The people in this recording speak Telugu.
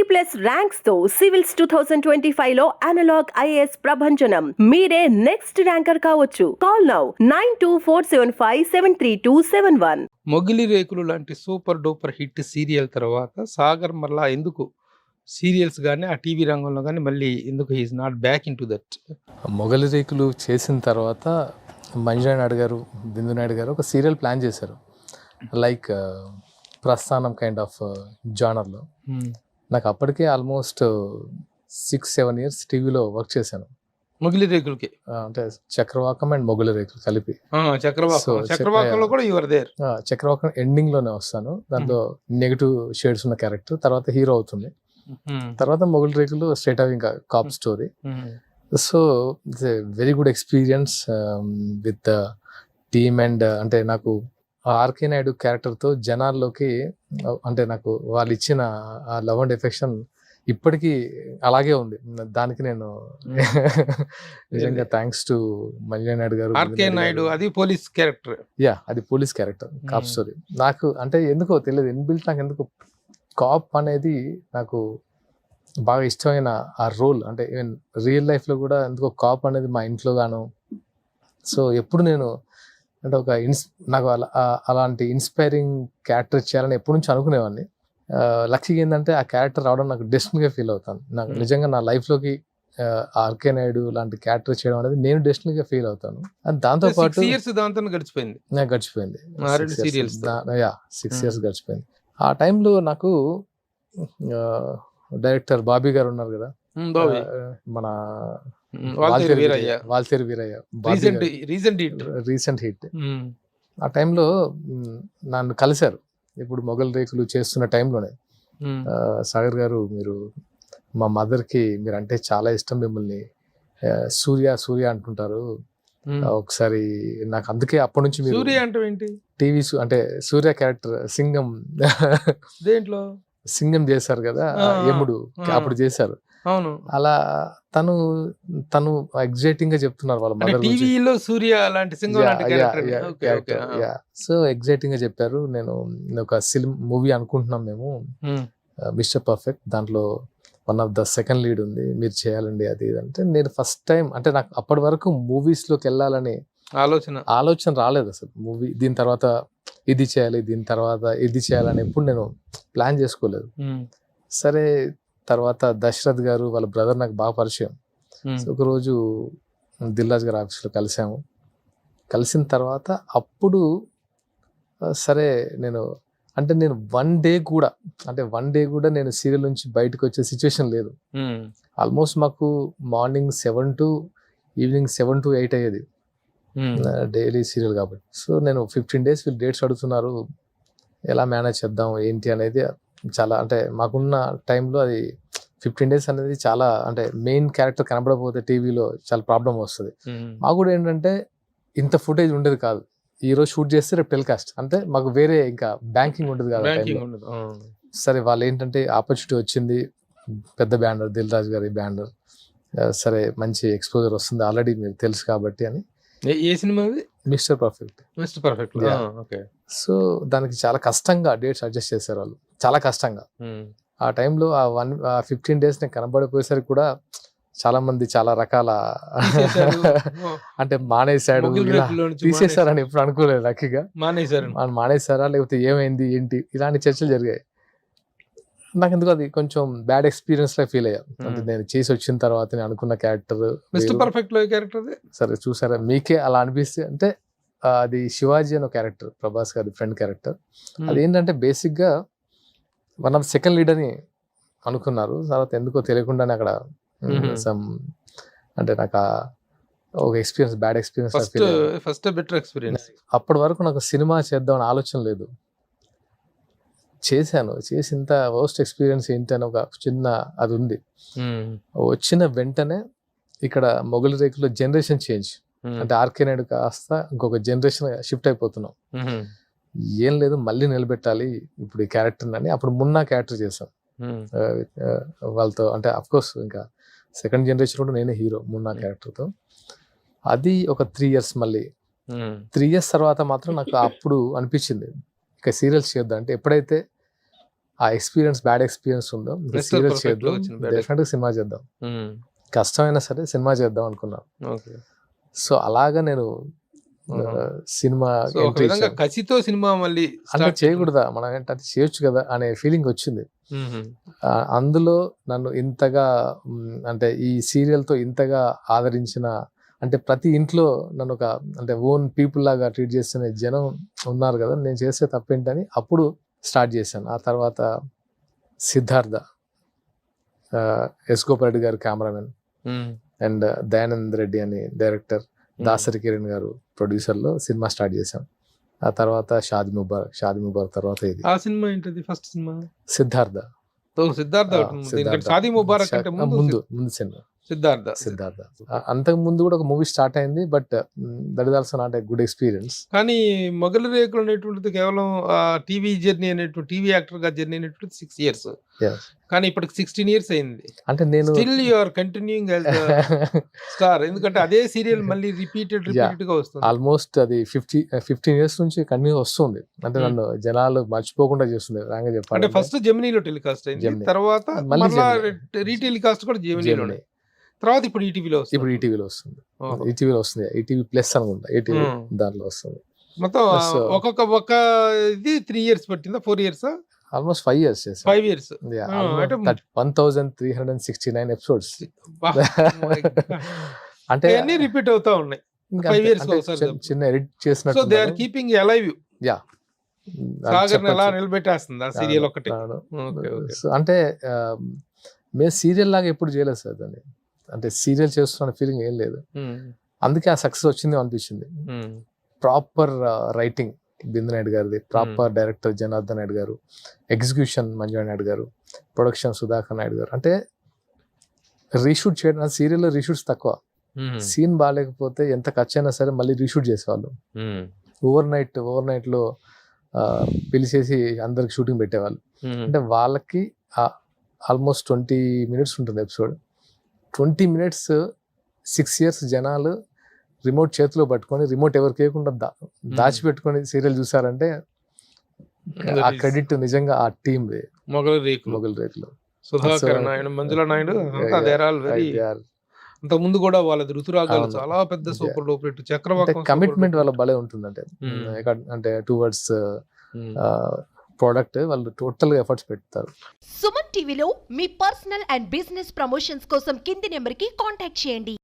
90+ ర్యాంక్స్ తో సివిల్స్ 2025 లో అనలాగ్ ఐఏఎస్ ప్రభంజనం. మీరే నెక్స్ట్ ర్యాంకర్ కావచ్చు. Call now 9247573271. మొగిలి రేకులు లాంటి సూపర్ డూపర్ హిట్ సీరియల్ తర్వాత సాగర్ మళ్ళా ఎందుకు సీరియల్స్ కానీ ఆ టీవీ రంగంలో కానీ మళ్ళీ ఎందుకు he's not back in to that? Mogali Rekulu చేసిన తర్వాత మంజునాథ్ నాయుడు గారు, బిందు నాయుడు గారు ఒక సీరియల్ ప్లాన్ చేశారు. లైక్ ప్రస్థానం కైండ్ ఆఫ్ జానర్లో. నాకు అప్పటికే ఆల్మోస్ట్ 6-7 years టీవీలో వర్క్ చేశాను. మొగిలి రేకులకి అంటే చక్రవాకం అండ్ మొగలి రేకులు కలిపి. చక్రవాకంలో కూడా యువర్ దేర్. చక్రవాకం ఎండింగ్లోనే వస్తాను. దాంట్లో నెగిటివ్ షేడ్స్ ఉన్న క్యారెక్టర్, తర్వాత హీరో అవుతుంది. తర్వాత మొగలి రేకులు స్ట్రైట్ అవి ఇంకా cop story. So it's a very good experience with the team. And అంటే నాకు ఆర్కే నాయుడు క్యారెక్టర్తో జనాల్లోకి అంటే నాకు వాళ్ళు ఇచ్చిన ఆ లవ్ అండ్ ఎఫెక్షన్ ఇప్పటికీ అలాగే ఉంది. దానికి నేను నిజంగా థ్యాంక్స్ టు మంజునాథ్ నాయుడు గారు. ఆర్కే నాయుడు అది పోలీస్ క్యారెక్టర్. అది పోలీస్ క్యారెక్టర్, కాప్ స్టోరీ. నాకు అంటే ఎందుకో తెలియదు, ఇన్బిల్ట్ నాకు ఎందుకు కాప్ అనేది నాకు బాగా ఇష్టమైన ఆ రోల్. అంటే ఈవెన్ రియల్ లైఫ్లో కూడా ఎందుకో కాప్ అనేది మా ఇంట్లో గాను. సో ఎప్పుడు నేను అంటే ఒక నాకు అలాంటి ఇన్స్పైరింగ్ క్యారెక్టర్ చేయాలని ఎప్పటి నుంచి అనుకునేవాడిని. లక్కీగా ఏంటంటే ఆ క్యారెక్టర్ రావడం నాకు డెస్టినీగా ఫీల్ అవుతాను. నాకు నిజంగా నా లైఫ్లోకి ఆర్కే నాయుడు లాంటి క్యారెక్టర్ చేయడం అనేది నేను డెస్టినీగా ఫీల్ అవుతాను. అండ్ దాంతో పాటు 6 years గడిచిపోయింది. 6 years గడిచిపోయింది. ఆ టైంలో నాకు డైరెక్టర్ బాబీ గారు ఉన్నారు కదా, మన వాల్తేరు వీరయ్య, రీసెంట్ హిట్. ఆ టైంలో నన్ను కలిశారు. ఇప్పుడు మొగల్ రేకులు చేస్తున్న టైంలోనే సాగర్ గారు, మీరు మా మదర్కి మీరు అంటే చాలా ఇష్టం, మిమ్మల్ని సూర్య అంటుంటారు, ఒకసారి నాకు అందుకే అప్పటి నుంచి సూర్య అంటే ఏంటి టీవీ అంటే సూర్య క్యారెక్టర్ సింగం దేంట్లో సింగం చేశారు కదా, యముడు అప్పుడు చేశారు. అవును. అలా తను ఎగ్జైటింగ్ గా చెప్తున్నారు వాళ్ళ మదర్ టీవీలో సూర్య లాంటి సింగం లాంటి క్యారెక్టర్. సో ఎగ్జైటింగ్ గా చెప్పారు. నేను ఒక మూవీ అనుకుంటున్నాం మేము, మిస్టర్ పర్ఫెక్ట్, దాంట్లో one of the second lead ఉంది, మీరు చేయాలండి అది అంటే. నేను ఫస్ట్ టైం అంటే నాకు అప్పటి వరకు మూవీస్ లోకి వెళ్ళాలని ఆలోచన రాలేదు అసలు. మూవీ దీని తర్వాత ఇది చేయాలి, దీని తర్వాత ఇది చేయాలని ఎప్పుడు నేను ప్లాన్ చేసుకోలేదు. సరే, తర్వాత దశరథ్ గారు వాళ్ళ బ్రదర్ నాకు బాగా పరిచయం. ఒకరోజు దిల్రాజ్ గారి ఆఫీస్లో కలిసాము. కలిసిన తర్వాత అప్పుడు సరే నేను వన్ డే కూడా నేను సీరియల్ నుంచి బయటకు వచ్చే సిచ్యువేషన్ లేదు. ఆల్మోస్ట్ మాకు మార్నింగ్ 7 to ఈవినింగ్ 7 to 8 అయ్యేది డైలీ సీరియల్ కాబట్టి. సో నేను 15 days వీళ్ళు డేట్స్ అడుగుతున్నారు, ఎలా మేనేజ్ చేద్దాం ఏంటి అనేది. చాలా అంటే మాకున్న టైంలో అది 15 days అనేది చాలా, అంటే మెయిన్ క్యారెక్టర్ కనబడకపోతే టీవీలో చాలా ప్రాబ్లం వస్తుంది. మాకు కూడా ఏంటంటే ఇంత ఫుటేజ్ ఉండేది కాదు. ఈరోజు షూట్ చేస్తే రేపు టెలికాస్ట్, అంటే మాకు వేరే ఇంకా బ్యాంకింగ్ ఉండదు కదా. సరే, వాళ్ళు ఏంటంటే ఆపర్చునిటీ వచ్చింది, పెద్ద బ్యానర్, దిల్ రాజు గారి బ్యానర్, సరే మంచి ఎక్స్పోజర్ వస్తుంది ఆల్రెడీ మీకు తెలుసు కాబట్టి అని. ఏ సినిమా? Mister perfect. సో దానికి చాలా కష్టంగా డేట్స్ అడ్జస్ట్ చేశారు వాళ్ళు, చాలా కష్టంగా. ఆ టైంలో ఆ 15 days నేను కనబడిపోయేసరికి కూడా చాలా మంది చాలా రకాల అంటే మానేశాడు, తీసేశారని ఎప్పుడు అనుకోలేదు. లక్కీగా మానేశారా లేకపోతే ఏమైంది ఏంటి ఇలాంటి చర్చలు జరిగాయి. నాకు ఎందుకు అది కొంచెం బ్యాడ్ ఎక్స్పీరియన్స్ లా ఫీల్ అయ్యా. అంటే నేను చేసి వచ్చిన తర్వాత నేను అనుకున్న క్యారెక్టర్ సరే చూసారా, మీకే అలా అనిపిస్తే అంటే అది శివాజీ అనే క్యారెక్టర్, ప్రభాస్ గారి ఫ్రెండ్ క్యారెక్టర్. అదేంటంటే బేసిక్ గా వన్ ఆఫ్ సెకండ్ లీడ్ అని అనుకున్నారు. తర్వాత ఎందుకో తెలియకుండానే అక్కడ అంటే నాకు ఒక ఎక్స్పీరియన్స్, బ్యాడ్ ఎక్స్పీరియన్స్. అప్పటి వరకు నాకు సినిమా చేద్దామని ఆలోచన లేదు. చేసింత వర్స్ట్ ఎక్స్పీరియన్స్ ఏంటి అని ఒక చిన్న అది ఉంది. వచ్చిన వెంటనే ఇక్కడ మొగలి రేకులో జనరేషన్ చేంజ్, అంటే ఆర్కే నాయుడు కాస్త ఇంకొక జనరేషన్ షిఫ్ట్ అయిపోతున్నాం. ఏం లేదు, మళ్ళీ నిలబెట్టాలి ఇప్పుడు ఈ క్యారెక్టర్ అని అప్పుడు మున్నా క్యారెక్టర్ చేశాం వాళ్ళతో. అంటే అఫ్కోర్స్ ఇంకా సెకండ్ జనరేషన్ కూడా నేనే హీరో మున్నా క్యారెక్టర్తో. అది ఒక 3 years. మళ్ళీ 3 years తర్వాత మాత్రం నాకు అప్పుడు అనిపించింది ఇక సీరియల్స్ చేద్దాం. అంటే ఎప్పుడైతే ఆ ఎక్స్పీరియన్స్ బ్యాడ్ ఎక్స్పీరియన్స్ ఉందో ఇంకా Mr. సీరియల్ Perfect లో చేద్దాం, వచ్చింది bad డెఫినెట్గా సినిమా చేద్దాం, కష్టమైనా సరే సినిమా చేద్దాం అనుకున్నాను. ఓకే. సో అలాగా నేను సినిమా సో ఒక విధంగా కసితో సినిమా మళ్ళీ అంటే చేయకూడదా మనం ఏంటంటే చేయొచ్చు కదా అనే ఫీలింగ్ వచ్చింది. అందులో నన్ను ఇంతగా అంటే ఈ సీరియల్తో ఇంతగా ఆదరించిన, అంటే ప్రతి ఇంట్లో నన్ను ఒక అంటే ఓన్ పీపుల్ లాగా ట్రీట్ చేస్తున్న జనం ఉన్నారు కదా, నేను చేసే తప్పేంటని అప్పుడు స్టార్ట్ చేశాను. ఆ తర్వాత సిద్ధార్థ, ఎస్ గోపాల్ రెడ్డి గారు కెమెరామెన్, అండ్ దయానంద్ రెడ్డి అని డైరెక్టర్, దాసరి కిరణ్ గారు ప్రొడ్యూసర్లో సినిమా స్టార్ట్ చేశాం. ఆ తర్వాత షాది ముబారక్ తర్వాత ఇది. ఆ సినిమా ఏంటది ఫస్ట్ సినిమా? సిద్ధార్థ. సిద్ధార్థ షాది ముబారక్ అంటే ముందు సినిమా సిద్ధార్థ. అంతకు ముందు కూడా ఒక మూవీ స్టార్ట్ అయింది, but that is also not a good experience. కానీ మొగలి రేకులు అనేటువంటిది కేవలం టీవీ జర్నీ అనేటువంటి టీవీ యాక్టర్ గా జర్నీ అనేటువంటి 6 years, కానీ ఇప్పటికి 16 years అయింది. అంటే నేను still you are continuing as star, ఎందుకంటే అదే సీరియల్ మళ్ళీ రిపీటెడ్ గా వస్తుంది. ఆల్మోస్ట్ అది 15 years నుంచి కంటిన్యూ వస్తుంది. అంటే నన్ను జనాలు మర్చిపోకుండా చేస్తుంది. రాంగా చెప్పాలి అంటే ఫస్ట్ జెమినీలో టెలికాస్ట్ అయింది, తర్వాత రీటెలికాస్ట్ కూడా జెమినీలోనే, తర్వాత ఇప్పుడు ఈటీవీలో వస్తుంది. ఈటీవీ ప్లస్ అనుకుంటా, ఈటీవీ దాంట్లో వస్తుంది. మొత్తం ఒక్క ఇది 3 years పట్టిందా, 4 years? ఆల్మోస్ట్ 5 years చేశాను. 5 years. 1369 ఎపిసోడ్స్. అంటే అన్ని రిపీట్ అవుతా ఉన్నాయి. 5 years లో చిన్న ఎడిట్ చేసినట్టు. So they are keeping alive. Yeah, Sagar ఎలా నిలబెట్టేస్తుంది ఆ సీరియల్ ఒకటి. అంటే మేము సీరియల్ లాగా ఎప్పుడు చేయలేదు సార్ దాన్ని, అంటే సీరియల్ చేస్తున్న ఫీలింగ్ ఏం లేదు. అందుకే ఆ సక్సెస్ వచ్చింది అనిపించింది. ప్రాపర్ రైటింగ్ బిందు నాయుడు గారిది, ప్రాపర్ డైరెక్టర్ జనార్దన్ నాయుడు గారు, ఎగ్జిక్యూషన్ మంజు నాయుడు గారు, ప్రొడక్షన్ సుధాకర్ నాయుడు గారు. అంటే రీషూట్ చేయడం, సీరియల్లో రీషూట్స్ తక్కువ. సీన్ బాగాలేకపోతే ఎంత ఖర్చు అయినా సరే మళ్ళీ రీషూట్ చేసేవాళ్ళు. ఓవర్ నైట్ లో పిలిచేసి అందరికి షూటింగ్ పెట్టేవాళ్ళు. అంటే వాళ్ళకి ఆల్మోస్ట్ 20 minutes ఉంటుంది ఎపిసోడ్. 20 minutes 6 years జనాలు రిమోట్ చేతిలో పట్టుకొని, రిమోట్ ఎవరికి వేయకుండా దాచిపెట్టుకొని సీరియల్ చూసారంటే ఆ క్రెడిట్ నిజంగా ఆ టీమ్. మొగలి రేకులు సుధాకర్ నాయుడు, మంజుల నాయుడు, అంత ముందు కూడా వాళ్ళది ఋతురాగాలు చాలా పెద్ద super duper hit. Chakravakam commitment వాళ్ళ భలే ఉంటుంది. అంటే టువర్డ్స్ ప్రోడక్ట్ వాళ్ళు టోటల్ గా ఎఫర్ట్స్ పెడతారు. సుమన్ టీవీలో మీ పర్సనల్ అండ్ బిజినెస్ ప్రమోషన్స్ కోసం కింది నెంబర్ కి కాంటాక్ట్ చేయండి.